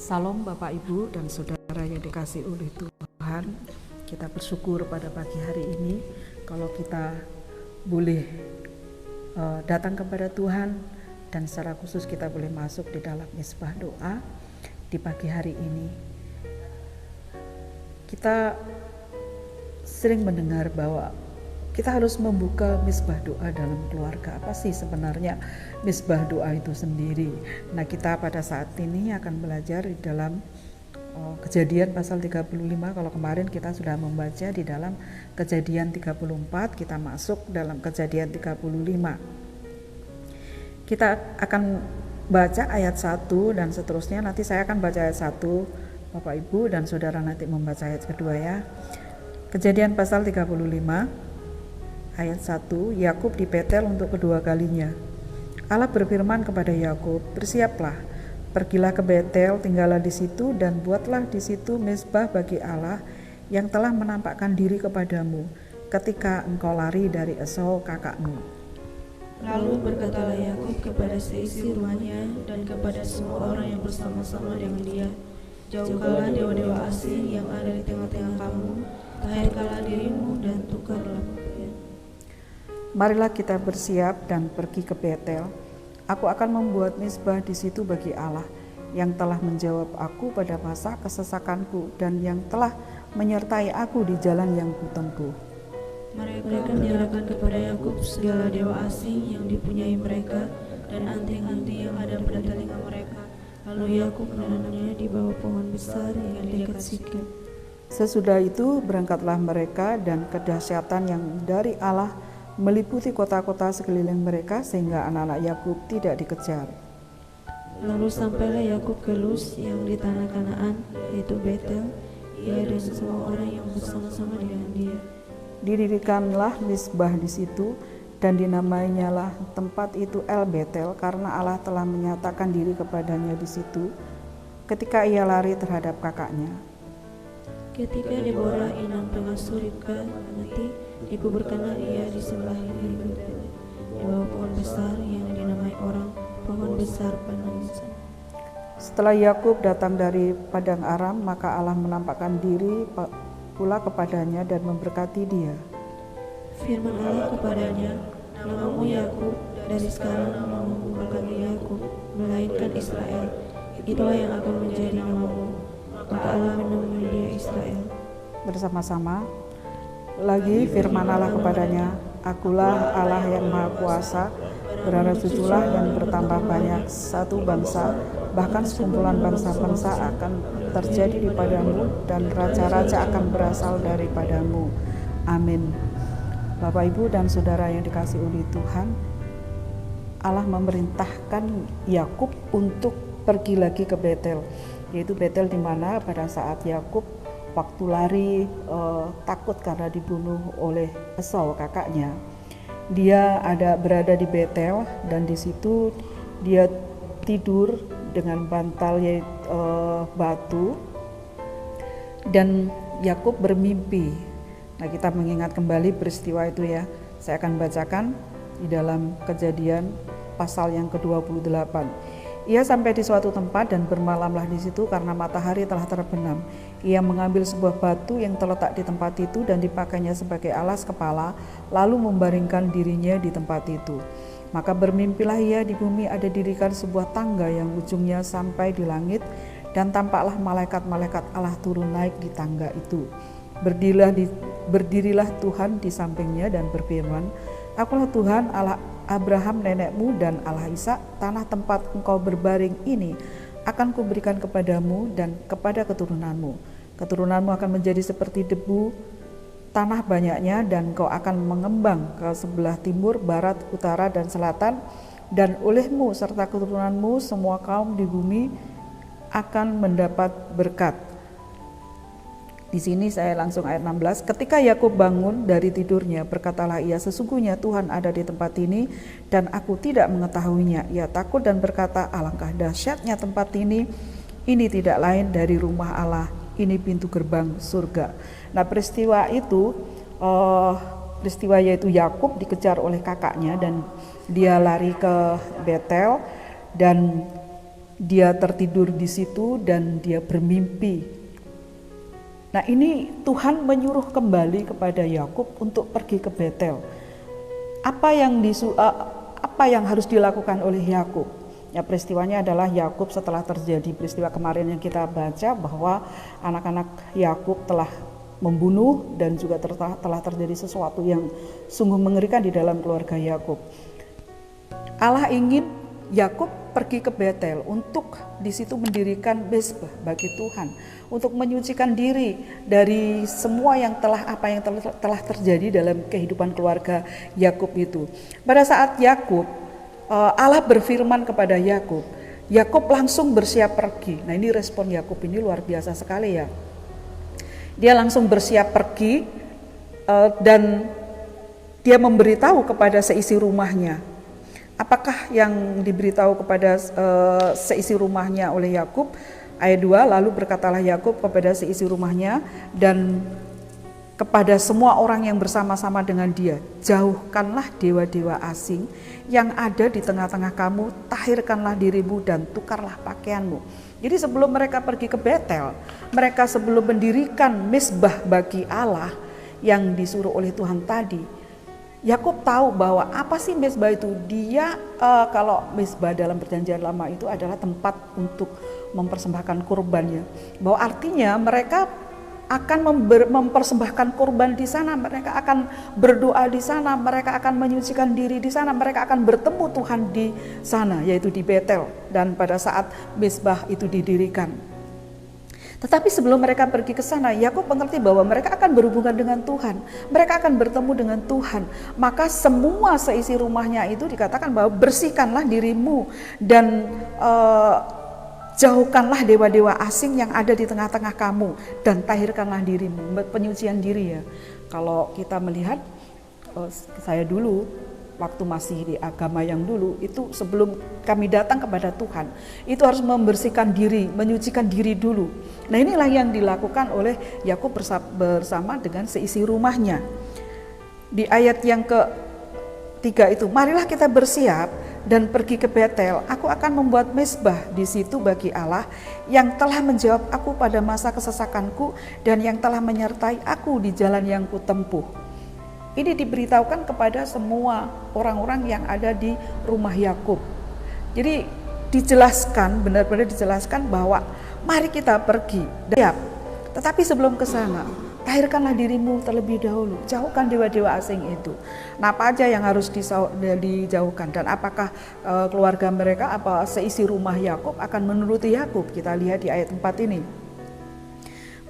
Salam Bapak Ibu dan Saudara yang dikasihi oleh Tuhan. Kita bersyukur pada pagi hari ini kalau kita boleh datang kepada Tuhan, dan secara khusus kita boleh masuk di dalam misbah doa di pagi hari ini. Kita sering mendengar bahwa kita harus membuka misbah doa dalam keluarga. Apa sih sebenarnya misbah doa itu sendiri? Nah, kita pada saat ini akan belajar di dalam Kejadian pasal 35. Kalau kemarin kita sudah membaca di dalam Kejadian 34, kita masuk dalam Kejadian 35. Kita akan baca ayat 1 dan seterusnya. Nanti saya akan baca ayat 1, Bapak Ibu dan Saudara nanti membaca ayat kedua ya. Kejadian pasal 35 ayat 1, Yakub di Betel untuk kedua kalinya. Allah berfirman kepada Yakub, "Bersiaplah, pergilah ke Betel, tinggallah di situ dan buatlah di situ mezbah bagi Allah yang telah menampakkan diri kepadamu ketika engkau lari dari Esau kakakmu." Lalu berkatalah Yakub kepada seisi rumahnya dan kepada semua orang yang bersama-sama dengan dia, "Jauhkanlah dewa-dewa asing yang ada di tengah-tengah kamu, tahirkanlah dirimu dan tukarlah pakaian." Marilah kita bersiap dan pergi ke Betel. Aku akan membuat mezbah di situ bagi Allah yang telah menjawab aku pada masa kesesakanku dan yang telah menyertai aku di jalan yang kutempuh. Mereka menyerahkan kepada Yakub segala dewa asing yang dipunyai mereka dan anting-anting yang ada pada telinga mereka. Lalu Yakub menanamnya di bawah pohon besar yang di dekat Sikem. Sesudah itu berangkatlah mereka, dan kedahsyatan yang dari Allah meliputi kota-kota sekeliling mereka sehingga anak-anak Yakub tidak dikejar. Lalu sampailah Yakub ke Luz yang di tanah Kanaan, yaitu Betel, ia dan semua orang yang bersama-sama dengan dia. Didirikanlah mezbah di situ, dan dinamainyalah tempat itu El Betel, karena Allah telah menyatakan diri kepadanya di situ ketika ia lari terhadap kakaknya. Ketika Deborah inang pengasuh Ribka mati, dikuburkanlah ia di sebelah kiri Betel, di bawah pohon besar yang dinamai orang pohon besar penanggisan. Setelah Yakub datang dari padang Aram, maka Allah menampakkan diri pula kepadanya dan memberkati dia. Firman Allah kepadanya, "Namamu Yakub, dari sekarang namamu bukan Yakub, melainkan Israel. Itulah yang akan menjadi namamu." Maka Allah menamai dia Israel. Bersama-sama lagi firman Allah kepadanya, "Akulah Allah yang Maha Kuasa, beranak cuculah dan bertambah banyak, satu bangsa, bahkan sekumpulan bangsa-bangsa akan terjadi dipadamu, dan raja-raja akan berasal daripadamu." Amin. Bapak, Ibu, dan Saudara yang dikasihi oleh Tuhan, Allah memerintahkan Yakub untuk pergi lagi ke Betel, yaitu Betel di mana pada saat Yakub waktu lari takut karena dibunuh oleh Esau kakaknya. Dia berada di Betel, dan di situ dia tidur dengan bantal batu, dan Yakub bermimpi. Nah, kita mengingat kembali peristiwa itu ya. Saya akan bacakan di dalam Kejadian pasal yang ke-28. Ia sampai di suatu tempat dan bermalamlah di situ karena matahari telah terbenam. Ia mengambil sebuah batu yang terletak di tempat itu dan dipakainya sebagai alas kepala, lalu membaringkan dirinya di tempat itu. Maka bermimpilah ia, di bumi ada dirikan sebuah tangga yang ujungnya sampai di langit, dan tampaklah malaikat-malaikat Allah turun naik di tangga itu. Berdirilah Tuhan di sampingnya dan berfirman, "Akulah Tuhan Allah Abraham nenekmu dan Allah Ishak. Tanah tempat engkau berbaring ini akan kuberikan kepadamu dan kepada keturunanmu. Keturunanmu akan menjadi seperti debu tanah banyaknya, dan engkau akan mengembang ke sebelah timur, barat, utara, dan selatan. Dan olehmu serta keturunanmu semua kaum di bumi akan mendapat berkat." Di sini saya langsung ayat 16. Ketika Yakub bangun dari tidurnya, berkatalah ia, "Sesungguhnya Tuhan ada di tempat ini dan aku tidak mengetahuinya." Ia takut dan berkata, "Alangkah dahsyatnya tempat ini tidak lain dari rumah Allah, ini pintu gerbang surga." Nah, peristiwa yaitu Yakub dikejar oleh kakaknya dan dia lari ke Betel, dan dia tertidur di situ dan dia bermimpi. Nah, ini Tuhan menyuruh kembali kepada Yakub untuk pergi ke Betel. Apa yang harus dilakukan oleh Yakub? Ya, peristiwanya adalah Yakub setelah terjadi peristiwa kemarin yang kita baca bahwa anak-anak Yakub telah membunuh dan juga telah terjadi sesuatu yang sungguh mengerikan di dalam keluarga Yakub. Allah ingin Yakub pergi ke Betel untuk di situ mendirikan mezbah bagi Tuhan, untuk menyucikan diri dari semua yang telah terjadi dalam kehidupan keluarga Yakub itu. Pada saat Yakub, Allah berfirman kepada Yakub, Yakub langsung bersiap pergi. Nah, ini respon Yakub ini luar biasa sekali ya. Dia langsung bersiap pergi dan dia memberitahu kepada seisi rumahnya. Apakah yang diberitahu kepada seisi rumahnya oleh Yakub? Ayat 2, lalu berkatalah Yakub kepada seisi rumahnya dan kepada semua orang yang bersama-sama dengan dia, jauhkanlah dewa-dewa asing yang ada di tengah-tengah kamu, tahirkanlah dirimu dan tukarlah pakaianmu. Jadi sebelum mereka pergi ke Betel, mereka sebelum mendirikan mezbah bagi Allah yang disuruh oleh Tuhan tadi, Yakub tahu bahwa apa sih mezbah itu? Dia kalau mezbah dalam perjanjian lama itu adalah tempat untuk mempersembahkan kurbannya. Bahwa artinya mereka akan mempersembahkan kurban di sana, mereka akan berdoa di sana, mereka akan menyucikan diri di sana, mereka akan bertemu Tuhan di sana, yaitu di Betel. Dan pada saat mezbah itu didirikan. Tetapi sebelum mereka pergi ke sana, Yakub mengerti bahwa mereka akan berhubungan dengan Tuhan, mereka akan bertemu dengan Tuhan. Maka semua seisi rumahnya itu dikatakan bahwa bersihkanlah dirimu dan jauhkanlah dewa-dewa asing yang ada di tengah-tengah kamu dan tahirkanlah dirimu. Penyucian diri ya. Kalau kita melihat saya dulu waktu masih di agama yang dulu itu, sebelum kami datang kepada Tuhan itu harus membersihkan diri, menyucikan diri dulu. Nah, inilah yang dilakukan oleh Yakub bersama dengan seisi rumahnya. Di ayat yang ke-3 itu, marilah kita bersiap dan pergi ke Betel, aku akan membuat mezbah di situ bagi Allah yang telah menjawab aku pada masa kesesakanku dan yang telah menyertai aku di jalan yang kutempuh. Ini diberitahukan kepada semua orang-orang yang ada di rumah Yakub. Jadi dijelaskan, benar-benar dijelaskan bahwa mari kita pergi. Tetapi sebelum ke sana, tahirkanlah dirimu terlebih dahulu, jauhkan dewa-dewa asing itu. Nah, apa aja yang harus dijauhkan dan apakah keluarga mereka, apa seisi rumah Yakub akan menuruti Yakub? Kita lihat di ayat 4 ini.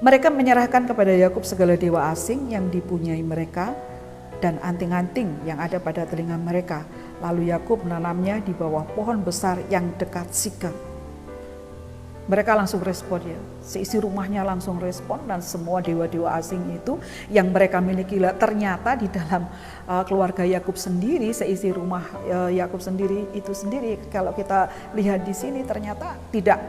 Mereka menyerahkan kepada Yakub segala dewa asing yang dipunyai mereka dan anting-anting yang ada pada telinga mereka. Lalu Yakub menanamnya di bawah pohon besar yang dekat Sikem. Mereka langsung respon ya, seisi rumahnya langsung respon, dan semua dewa-dewa asing itu yang mereka miliki ternyata di dalam keluarga Yakub sendiri, seisi rumah Yakub sendiri itu sendiri. Kalau kita lihat di sini ternyata tidak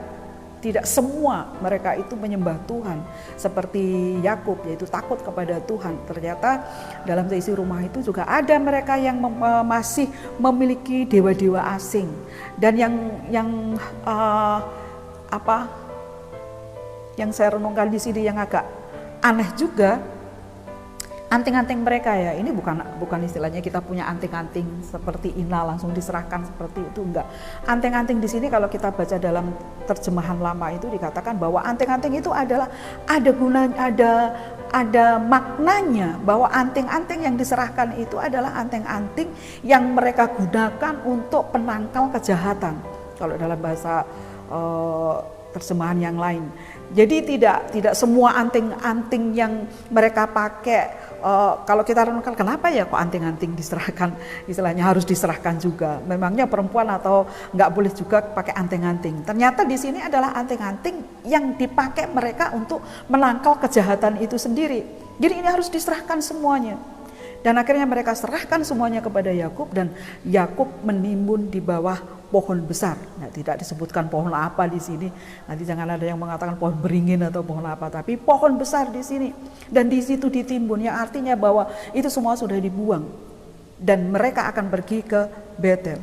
semua mereka itu menyembah Tuhan seperti Yakub, yaitu takut kepada Tuhan. Ternyata dalam seisi rumah itu juga ada mereka yang masih memiliki dewa-dewa asing. Dan yang saya renungkan di sini yang agak aneh juga, anting-anting mereka ya, ini bukan istilahnya kita punya anting-anting seperti Ina langsung diserahkan seperti itu, enggak. Anting-anting di sini kalau kita baca dalam terjemahan lama itu dikatakan bahwa anting-anting itu adalah ada gunanya, ada maknanya, bahwa anting-anting yang diserahkan itu adalah anting-anting yang mereka gunakan untuk penangkal kejahatan. Kalau dalam bahasa terjemahan yang lain. Jadi tidak semua anting-anting yang mereka pakai. Kalau kita renungkan kenapa ya kok anting-anting diserahkan, istilahnya harus diserahkan juga. Memangnya perempuan atau nggak boleh juga pakai anting-anting? Ternyata di sini adalah anting-anting yang dipakai mereka untuk menangkal kejahatan itu sendiri. Jadi ini harus diserahkan semuanya. Dan akhirnya mereka serahkan semuanya kepada Yakub, dan Yakub menimbun di bawah pohon besar. Nah, tidak disebutkan pohon apa di sini. Nanti jangan ada yang mengatakan pohon beringin atau pohon apa, tapi pohon besar di sini. Dan di situ ditimbun, yang artinya bahwa itu semua sudah dibuang dan mereka akan pergi ke Betel.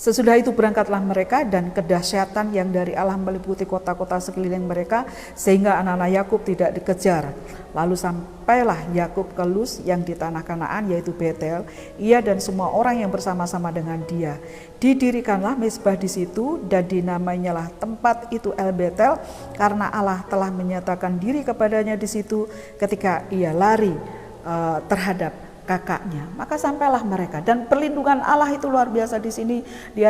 Sesudah itu berangkatlah mereka dan kedahsyatan yang dari Allah meliputi kota-kota sekeliling mereka sehingga anak-anak Yakub tidak dikejar. Lalu sampailah Yakub ke Luz yang di tanah Kanaan yaitu Betel, ia dan semua orang yang bersama-sama dengan dia. Didirikanlah mezbah di situ dan dinamainyalah tempat itu El Betel karena Allah telah menyatakan diri kepadanya di situ ketika ia lari terhadap kakaknya. Maka sampailah mereka, dan perlindungan Allah itu luar biasa di sini di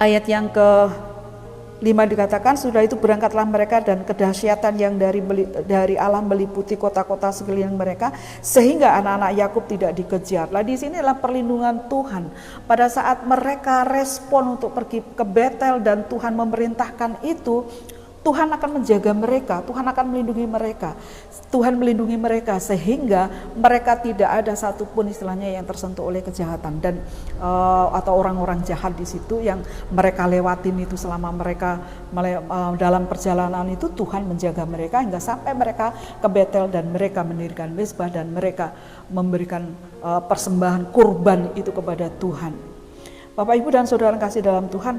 ayat yang ke-5 dikatakan, sudah itu berangkatlah mereka dan kedahsyatan yang dari Allah meliputi kota-kota sekeliling mereka sehingga anak-anak Yakub tidak dikejar. Lah di sini adalah perlindungan Tuhan pada saat mereka respon untuk pergi ke Betel dan Tuhan memerintahkan itu. Tuhan akan menjaga mereka, Tuhan akan melindungi mereka, Tuhan melindungi mereka sehingga mereka tidak ada satupun istilahnya yang tersentuh oleh kejahatan dan atau orang-orang jahat di situ yang mereka lewatin itu selama mereka dalam perjalanan itu. Tuhan menjaga mereka hingga sampai mereka ke Betel dan mereka mendirikan mezbah dan mereka memberikan persembahan kurban itu kepada Tuhan. Bapak Ibu dan Saudara kasih dalam Tuhan,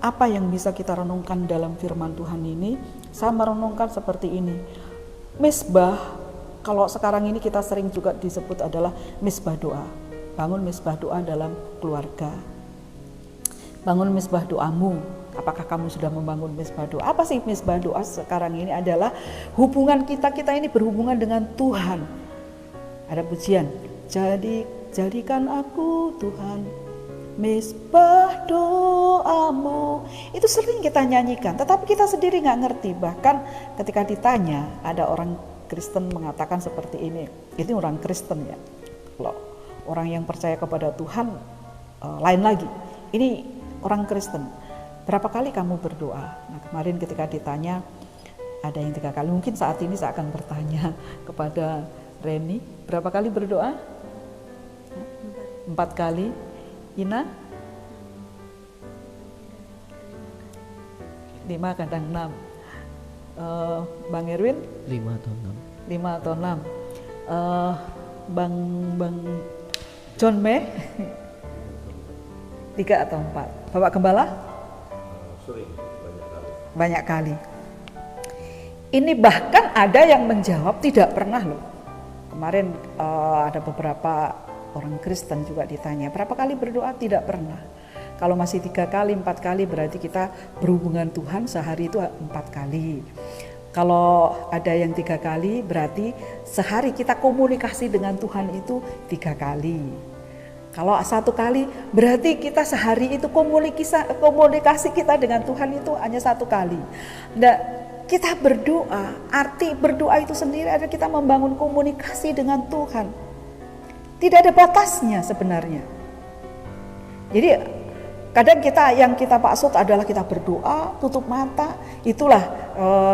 apa yang bisa kita renungkan dalam firman Tuhan ini? Saya merenungkan seperti ini. Mezbah, kalau sekarang ini kita sering juga disebut adalah mezbah doa. Bangun mezbah doa dalam keluarga. Bangun mezbah doamu. Apakah kamu sudah membangun mezbah doa? Apa sih mezbah doa sekarang ini? Adalah hubungan kita ini berhubungan dengan Tuhan. Ada pujian. Jadikan aku Tuhan mezbah doamu. Itu sering kita nyanyikan, tetapi kita sendiri nggak ngerti. Bahkan ketika ditanya, ada orang Kristen mengatakan seperti ini. Ini orang Kristen ya. Kalau orang yang percaya kepada Tuhan lain lagi. Ini orang Kristen. Berapa kali kamu berdoa? Nah, kemarin ketika ditanya, ada yang 3 kali. Mungkin saat ini saya akan bertanya kepada Reni, berapa kali berdoa? 4 kali. Ina? 5 kadang 6. Bang Erwin? 5 atau 6. 5 atau 6. Bang John May? 3 atau 4. Bapak Gembala? Sering, banyak kali. Ini bahkan ada yang menjawab tidak pernah loh. Kemarin ada beberapa orang Kristen juga ditanya, berapa kali berdoa? Tidak pernah. Kalau masih 3 kali, 4 kali berarti kita berhubungan Tuhan sehari itu 4 kali. Kalau ada yang 3 kali berarti sehari kita komunikasi dengan Tuhan itu 3 kali. Kalau 1 kali berarti kita sehari itu komunikasi kita dengan Tuhan itu hanya 1 kali. Nah, kita berdoa, arti berdoa itu sendiri adalah kita membangun komunikasi dengan Tuhan. Tidak ada batasnya sebenarnya. Jadi kadang yang kita maksud adalah kita berdoa, tutup mata, itulah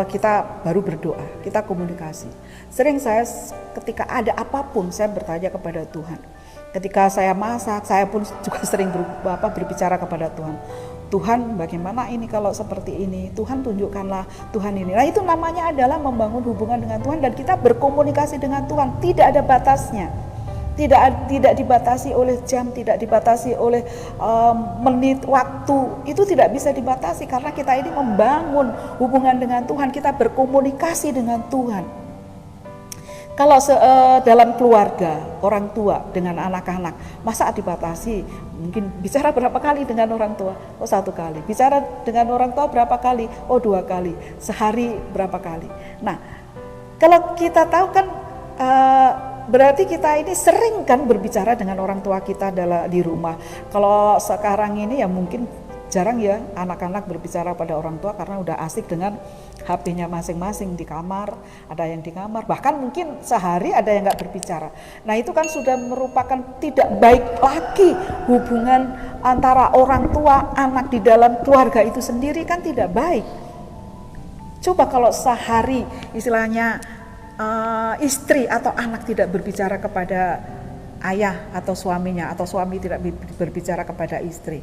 kita baru berdoa, kita komunikasi. Sering saya ketika ada apapun saya bertanya kepada Tuhan. Ketika saya masak, saya pun juga sering berbicara kepada Tuhan. Tuhan, bagaimana ini kalau seperti ini? Tuhan tunjukkanlah, Tuhan ini. Nah, itu namanya adalah membangun hubungan dengan Tuhan dan kita berkomunikasi dengan Tuhan. Tidak ada batasnya. Tidak dibatasi oleh jam, tidak dibatasi oleh menit, waktu. Itu tidak bisa dibatasi karena kita ini membangun hubungan dengan Tuhan. Kita berkomunikasi dengan Tuhan. Kalau dalam keluarga, orang tua dengan anak-anak, masa dibatasi? Mungkin bicara berapa kali dengan orang tua? Oh 1 kali. Bicara dengan orang tua berapa kali? Oh 2 kali. Sehari berapa kali? Nah, kalau kita tahu kan berarti kita ini sering kan berbicara dengan orang tua kita di rumah. Kalau sekarang ini ya mungkin jarang ya anak-anak berbicara pada orang tua karena udah asik dengan HP-nya masing-masing di kamar, ada yang di kamar, bahkan mungkin sehari ada yang nggak berbicara. Nah itu kan sudah merupakan tidak baik lagi hubungan antara orang tua, anak di dalam keluarga itu sendiri kan tidak baik. Coba kalau sehari istilahnya istri atau anak tidak berbicara kepada ayah atau suaminya, atau suami tidak berbicara kepada istri,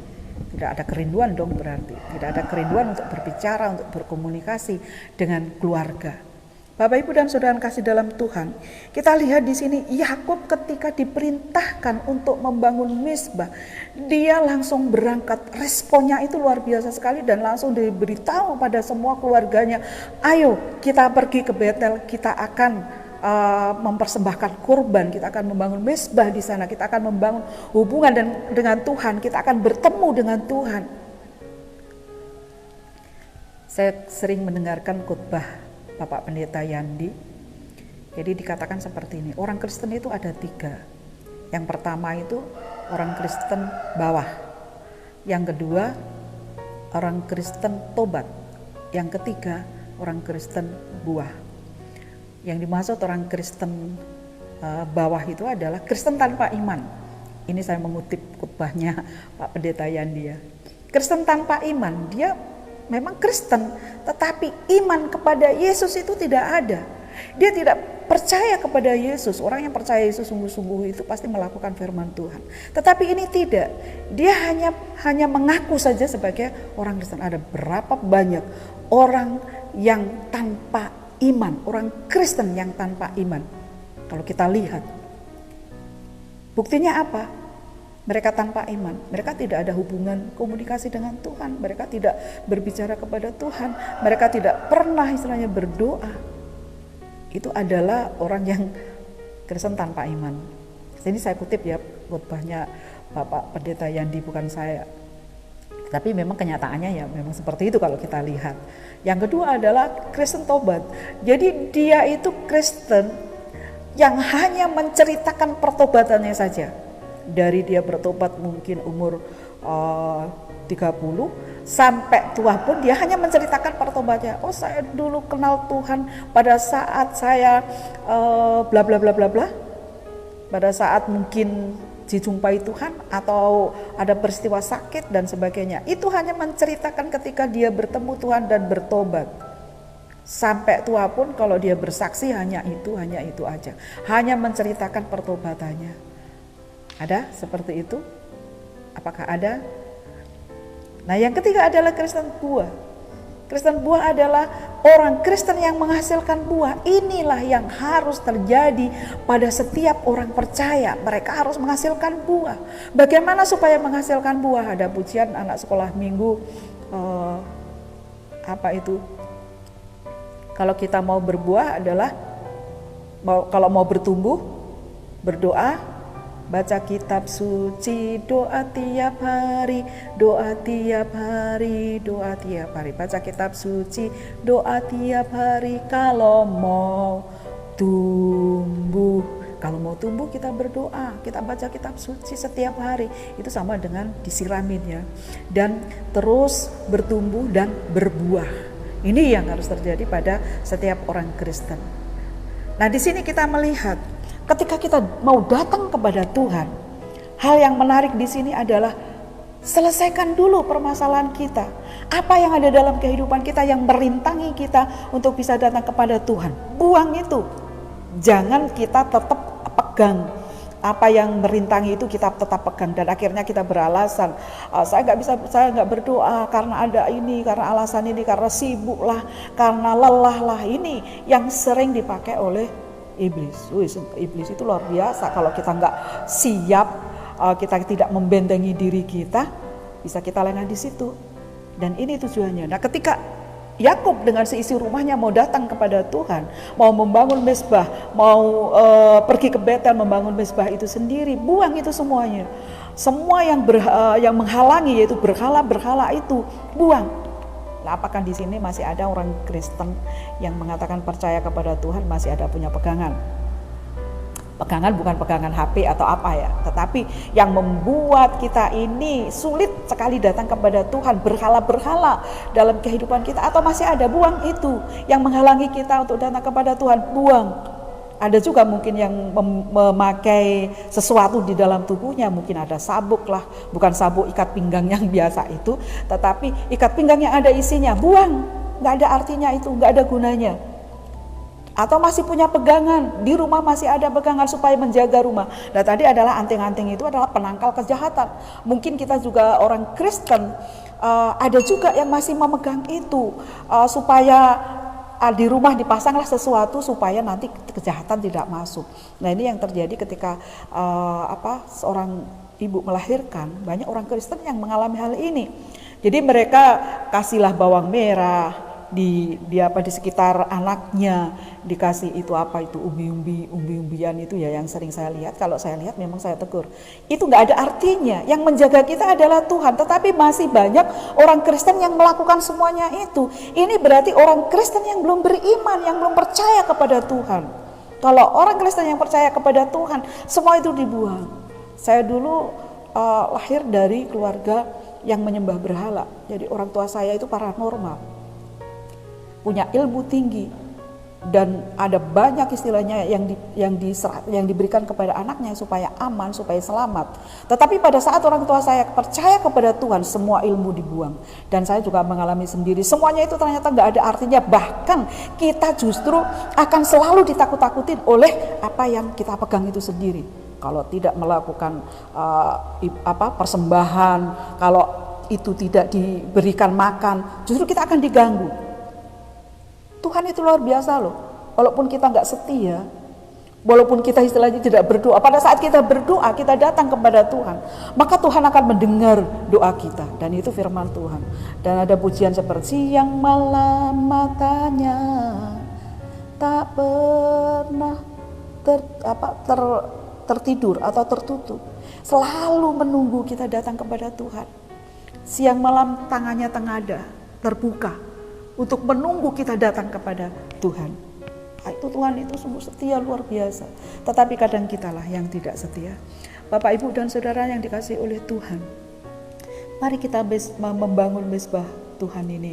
tidak ada kerinduan dong, berarti tidak ada kerinduan untuk berbicara, untuk berkomunikasi dengan keluarga. Bapak Ibu dan Saudara yang kasih dalam Tuhan, kita lihat di sini Yakub ketika diperintahkan untuk membangun mezbah, dia langsung berangkat. Responnya itu luar biasa sekali dan langsung diberitahu pada semua keluarganya, ayo kita pergi ke Betel, kita akan mempersembahkan kurban, kita akan membangun mezbah di sana, kita akan membangun hubungan dengan Tuhan, kita akan bertemu dengan Tuhan. Saya sering mendengarkan khotbah Bapak Pendeta Yandi. Jadi dikatakan seperti ini, orang Kristen itu ada 3. Yang pertama itu orang Kristen bawah, yang kedua orang Kristen tobat, yang ketiga orang Kristen buah. Yang dimaksud orang Kristen bawah itu adalah Kristen tanpa iman. Ini saya mengutip khotbahnya Pak Pendeta Yandi ya. Kristen tanpa iman, dia memang Kristen, tetapi iman kepada Yesus itu tidak ada. Dia tidak percaya kepada Yesus. Orang yang percaya Yesus sungguh-sungguh itu pasti melakukan firman Tuhan. Tetapi ini tidak. Dia hanya mengaku saja sebagai orang Kristen. Ada berapa banyak orang yang tanpa iman, orang Kristen yang tanpa iman. Kalau kita lihat, buktinya apa? Mereka tanpa iman, mereka tidak ada hubungan komunikasi dengan Tuhan, mereka tidak berbicara kepada Tuhan, mereka tidak pernah istilahnya berdoa. Itu adalah orang yang Kristen tanpa iman. Ini saya kutip ya khotbahnya Bapak Pendeta Yandi, bukan saya. Tapi memang kenyataannya ya memang seperti itu kalau kita lihat. Yang kedua adalah Kristen tobat. Jadi dia itu Kristen yang hanya menceritakan pertobatannya saja. Dari dia bertobat mungkin umur 30 sampai tua pun dia hanya menceritakan pertobatannya. Oh, saya dulu kenal Tuhan pada saat saya bla bla bla bla bla. Pada saat mungkin dijumpai Tuhan atau ada peristiwa sakit dan sebagainya. Itu hanya menceritakan ketika dia bertemu Tuhan dan bertobat. Sampai tua pun kalau dia bersaksi hanya itu aja. Hanya menceritakan pertobatannya. Ada seperti itu? Apakah ada? Nah, yang ketiga adalah Kristen buah. Kristen buah adalah orang Kristen yang menghasilkan buah. Inilah yang harus terjadi pada setiap orang percaya. Mereka harus menghasilkan buah. Bagaimana supaya menghasilkan buah? Ada pujian anak sekolah minggu, apa itu? Kalau kita mau berbuah adalah kalau mau bertumbuh, berdoa, baca kitab suci, doa tiap hari, doa tiap hari, doa tiap hari. Baca kitab suci, doa tiap hari kalau mau tumbuh. Kalau mau tumbuh kita berdoa, kita baca kitab suci setiap hari. Itu sama dengan disiramin ya. Dan terus bertumbuh dan berbuah. Ini yang harus terjadi pada setiap orang Kristen. Nah, di sini kita melihat ketika kita mau datang kepada Tuhan, hal yang menarik di sini adalah selesaikan dulu permasalahan kita. Apa yang ada dalam kehidupan kita yang merintangi kita untuk bisa datang kepada Tuhan. Buang itu. Jangan kita tetap pegang apa yang merintangi itu, kita tetap pegang dan akhirnya kita beralasan, saya nggak berdoa karena ada ini, karena alasan ini, karena sibuk lah, karena lelah lah. Ini yang sering dipakai oleh iblis. Iblis itu luar biasa. Kalau kita nggak siap, kita tidak membentengi diri kita, bisa kita lengah di situ. Dan ini tujuannya. Nah, ketika Yakub dengan seisi rumahnya mau datang kepada Tuhan, mau membangun mezbah, mau pergi ke Betel membangun mezbah itu sendiri, buang itu semuanya. Semua yang menghalangi, yaitu berhala itu buang. Nah, apakah di sini masih ada orang Kristen yang mengatakan percaya kepada Tuhan, masih ada punya pegangan? Pegangan bukan pegangan HP atau apa ya, tetapi yang membuat kita ini sulit sekali datang kepada Tuhan, berhala-berhala dalam kehidupan kita, atau masih ada, buang itu yang menghalangi kita untuk datang kepada Tuhan, buang. Ada juga mungkin yang memakai sesuatu di dalam tubuhnya, mungkin ada sabuk lah, bukan sabuk ikat pinggang yang biasa itu, tetapi ikat pinggang yang ada isinya, buang, nggak ada artinya itu, nggak ada gunanya. Atau masih punya pegangan, di rumah masih ada pegangan supaya menjaga rumah. Nah, tadi adalah anting-anting itu adalah penangkal kejahatan. Mungkin kita juga orang Kristen, ada juga yang masih memegang itu supaya di rumah dipasanglah sesuatu supaya nanti kejahatan tidak masuk. Nah, ini yang terjadi ketika seorang ibu melahirkan. Banyak orang Kristen yang mengalami hal ini. Jadi mereka kasihlah bawang merah di sekitar anaknya, dikasih itu umbi-umbian itu ya, yang sering saya lihat. Kalau saya lihat memang saya tegur. Itu nggak ada artinya. Yang menjaga kita adalah Tuhan. Tetapi masih banyak orang Kristen yang melakukan semuanya itu. Ini berarti orang Kristen yang belum beriman, yang belum percaya kepada Tuhan. Kalau orang Kristen yang percaya kepada Tuhan, semua itu dibuang. Saya dulu lahir dari keluarga yang menyembah berhala. Jadi orang tua saya itu paranormal, punya ilmu tinggi, dan ada banyak istilahnya yang diberikan kepada anaknya supaya aman, supaya selamat. Tetapi pada saat orang tua saya percaya kepada Tuhan, semua ilmu dibuang. Dan saya juga mengalami sendiri, semuanya itu ternyata nggak ada artinya. Bahkan kita justru akan selalu ditakut-takutin oleh apa yang kita pegang itu sendiri. Kalau tidak melakukan persembahan, kalau itu tidak diberikan makan, justru kita akan diganggu. Tuhan itu luar biasa loh. Walaupun kita nggak setia, walaupun kita istilahnya tidak berdoa, pada saat kita berdoa, kita datang kepada Tuhan, maka Tuhan akan mendengar doa kita. Dan itu firman Tuhan. Dan ada pujian seperti siang malam matanya tak pernah tertidur atau tertutup, selalu menunggu kita datang kepada Tuhan. Siang malam tangannya tengada, terbuka untuk menunggu kita datang kepada Tuhan. Itu Tuhan itu sungguh setia, luar biasa. Tetapi kadang kitalah yang tidak setia. Bapak, Ibu, dan Saudara yang dikasihi oleh Tuhan, mari kita membangun mezbah Tuhan ini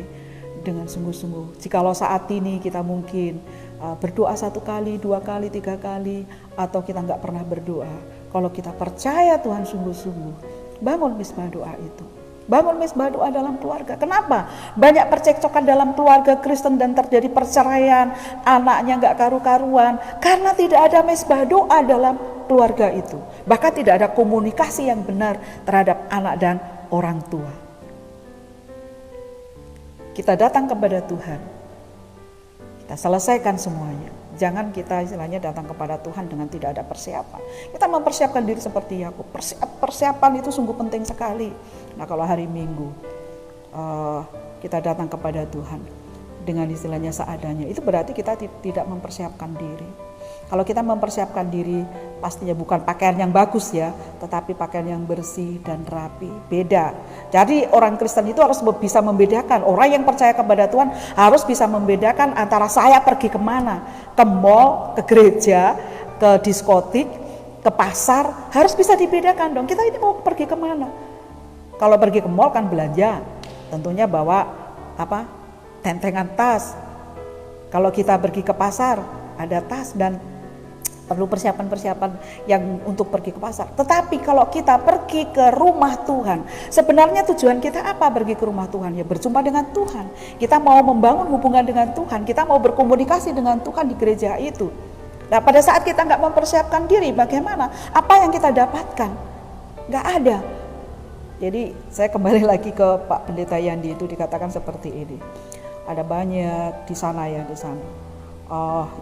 dengan sungguh-sungguh. Jikalau saat ini kita mungkin berdoa 1 kali, 2 kali, 3 kali, atau kita nggak pernah berdoa, kalau kita percaya Tuhan sungguh-sungguh, bangun mezbah doa itu. Bangun mezbah doa dalam keluarga. Kenapa? Banyak percekcokan dalam keluarga Kristen dan terjadi perceraian, anaknya nggak karu-karuan, karena tidak ada mezbah doa dalam keluarga itu. Bahkan tidak ada komunikasi yang benar terhadap anak dan orang tua. Kita datang kepada Tuhan, kita selesaikan semuanya. Jangan kita istilahnya datang kepada Tuhan dengan tidak ada persiapan. Kita mempersiapkan diri seperti Yakub. Persiapan itu sungguh penting sekali. Nah, kalau hari Minggu kita datang kepada Tuhan dengan istilahnya seadanya, itu berarti kita tidak mempersiapkan diri. Kalau kita mempersiapkan diri, pastinya bukan pakaian yang bagus ya, tetapi pakaian yang bersih dan rapi. Beda. Jadi orang Kristen itu harus bisa membedakan. Orang yang percaya kepada Tuhan harus bisa membedakan antara saya pergi kemana, ke mall, ke gereja, ke diskotik, ke pasar, harus bisa dibedakan dong. Kita ini mau pergi kemana? Kalau pergi ke mall kan belanja, tentunya bawa tentengan tas. Kalau kita pergi ke pasar, ada tas dan perlu persiapan-persiapan yang untuk pergi ke pasar. Tetapi kalau kita pergi ke rumah Tuhan, sebenarnya tujuan kita apa pergi ke rumah Tuhan? Ya berjumpa dengan Tuhan. Kita mau membangun hubungan dengan Tuhan, kita mau berkomunikasi dengan Tuhan di gereja itu. Nah, pada saat kita nggak mempersiapkan diri, bagaimana? Apa yang kita dapatkan? Nggak ada. Jadi saya kembali lagi ke Pak Pendeta Yandi, itu dikatakan seperti ini. Ada banyak di sana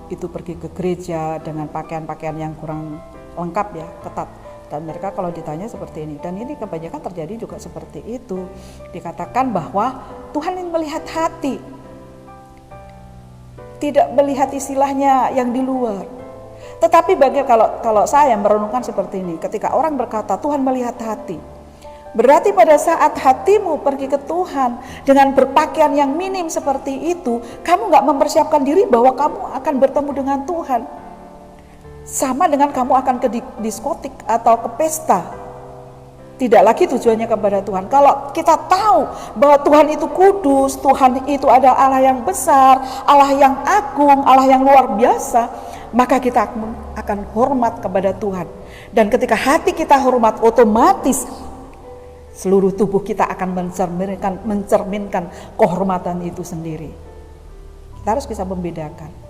itu pergi ke gereja dengan pakaian-pakaian yang kurang lengkap ya, ketat. Dan mereka kalau ditanya seperti ini, dan ini kebanyakan terjadi juga seperti itu. Dikatakan bahwa Tuhan yang melihat hati, tidak melihat istilahnya yang di luar. Tetapi kalau saya merenungkan seperti ini, ketika orang berkata Tuhan melihat hati, berarti pada saat hatimu pergi ke Tuhan dengan berpakaian yang minim seperti itu, kamu gak mempersiapkan diri bahwa kamu akan bertemu dengan Tuhan. Sama dengan kamu akan ke diskotik atau ke pesta. Tidak lagi tujuannya kepada Tuhan. Kalau kita tahu bahwa Tuhan itu kudus, Tuhan itu adalah Allah yang besar, Allah yang agung, Allah yang luar biasa, maka kita akan hormat kepada Tuhan. Dan ketika hati kita hormat, otomatis seluruh tubuh kita akan mencerminkan kehormatan itu sendiri. Kita harus bisa membedakan.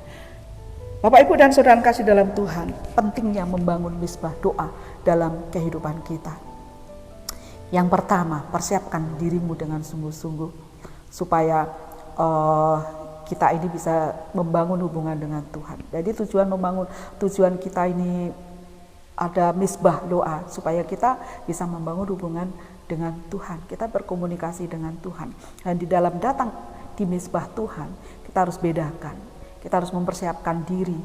Bapak, Ibu, dan Saudara kasih dalam Tuhan, pentingnya membangun mezbah doa dalam kehidupan kita. Yang pertama, persiapkan dirimu dengan sungguh-sungguh supaya kita ini bisa membangun hubungan dengan Tuhan. Jadi tujuan kita ini ada misbah doa supaya kita bisa membangun hubungan dengan Tuhan. Kita berkomunikasi dengan Tuhan. Dan di dalam datang di misbah Tuhan, kita harus bedakan. Kita harus mempersiapkan diri.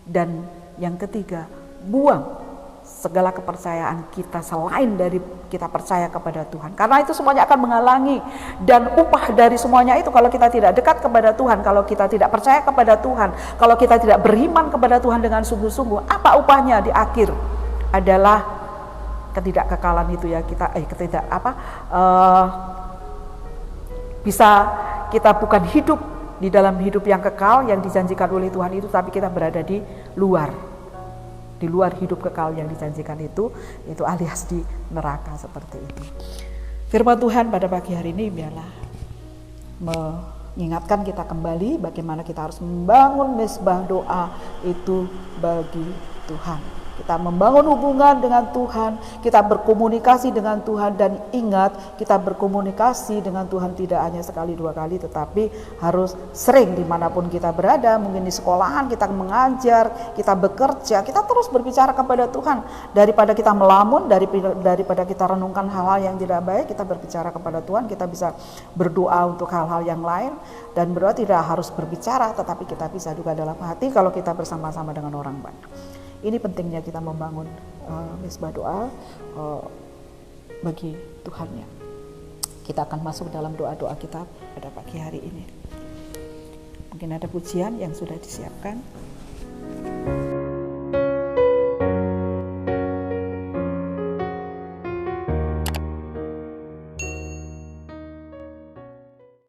Dan yang ketiga, buang segala kepercayaan kita selain dari kita percaya kepada Tuhan. Karena itu semuanya akan menghalangi, dan upah dari semuanya itu kalau kita tidak dekat kepada Tuhan, kalau kita tidak percaya kepada Tuhan, kalau kita tidak beriman kepada Tuhan dengan sungguh-sungguh, apa upahnya di akhir? Adalah ketidakkekalan itu ya, bisa kita bukan hidup di dalam hidup yang kekal yang dijanjikan oleh Tuhan itu, tapi kita berada di luar hidup kekal yang dijanjikan itu alias di neraka seperti itu. Firman Tuhan pada pagi hari ini biarlah mengingatkan kita kembali bagaimana kita harus membangun mesbah doa itu bagi Tuhan. Kita membangun hubungan dengan Tuhan, kita berkomunikasi dengan Tuhan, dan ingat, kita berkomunikasi dengan Tuhan tidak hanya sekali dua kali, tetapi harus sering dimanapun kita berada. Mungkin di sekolahan kita mengajar, kita bekerja, kita terus berbicara kepada Tuhan. Daripada kita melamun, daripada kita renungkan hal-hal yang tidak baik, kita berbicara kepada Tuhan. Kita bisa berdoa untuk hal-hal yang lain, dan berdoa tidak harus berbicara, tetapi kita bisa juga dalam hati kalau kita bersama-sama dengan orang banyak. Ini pentingnya kita membangun misbah doa bagi Tuhannya. Kita akan masuk dalam doa-doa kita pada pagi hari ini. Mungkin ada pujian yang sudah disiapkan.